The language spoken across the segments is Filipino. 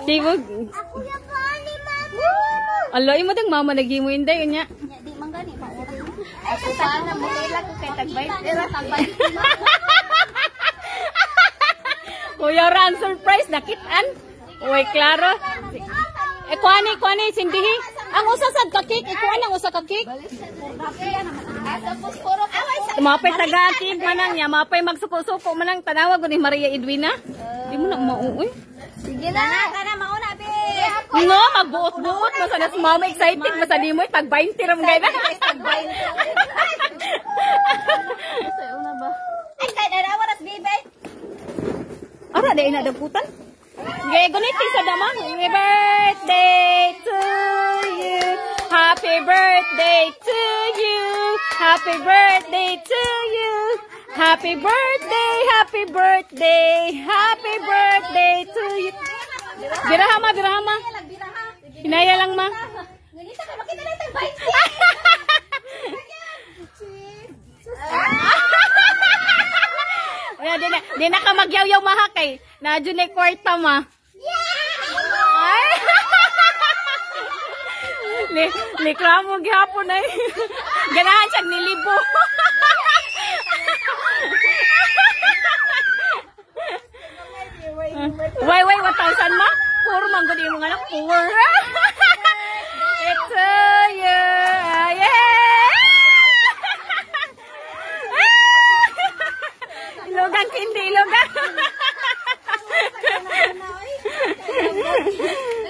Sibog. Aloy mo dang mama nagimo inday unya. Di man gani maura. Ako sana mo kailan ko kay tagbay. Pero tagbay. Kuya Ran surprise nakitaan. Uy, klaro. Kuani sindihi. Ang usa sad ka cake, ikuan ang usa ka cake. Mapay taga-cake manang niya, mapay magsuko-suko manang tanawag ni Maria Edwina. Di mo na mauuy. Sige na, kana mauna be. No, magbuot-buot mo sa nas mama excited mo sa nimoy pag 20 ram gay na. Ay kay na waras bibe. Ara day na daputan. Gay gunit sa dama. Happy birthday to you. Happy birthday to you. Happy birthday to you. Happy birthday, happy birthday. Happy birthday to you. Biraha ma. Hinaya lang ma. Ngunita ka makita na tagbay. Di na ka magyaw-yaw mahakay. Nadyo na kwarta ma. Ay! Likra mo gihapon ay. Ganahan siyang nilibo. Why, 1,000 ma? Puro manggod yung mga anak. Puro. It's you. Yeah! Ilogan kindi, ilogan.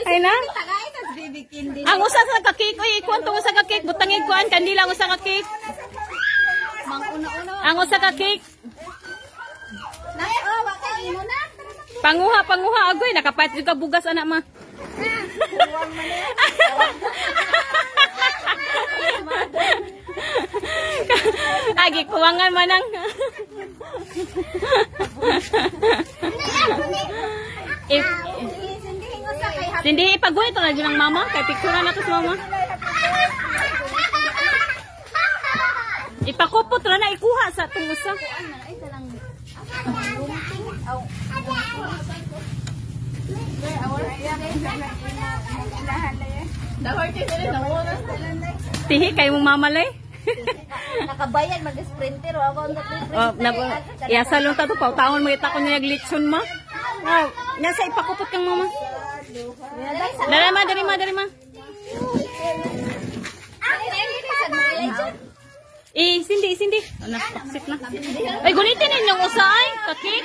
Ay na? Ang usa sa ka-cake, oy, ikuan tong usa ka-cake, butangig kuan kandila ang usa ka-cake. Ang usa ka-cake. Panguha agoy, nakapait juga bugas anak ma. Agi kuwangan manang. Hindi ipagulit na dyan ng mama. Kaya picture na ito sa mama. Ipakupot na ikuha sa tungusa. Tihi kayo mong mamalay. Nakabayad mag-sprinter ako ya salon ta to pautaon mo ita ko niya glitson ma. Nasa ipakupot kang mama. Dari ma. Sindi. Anak, paksit na. Ay, gunitin ninyong usay. Kakik.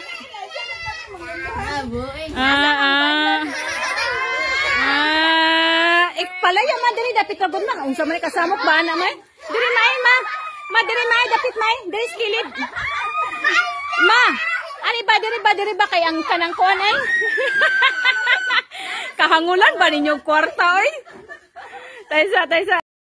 Palaya ma, diri dapit rabot na. Unsa man kasamok ba na may? Diri may ma. Diri may dapit may. Diri skilid. Ma, ani ba diri ba kay ang kanang kuan ay? Kahangulan ba ninyong kwarta oy? Taysa.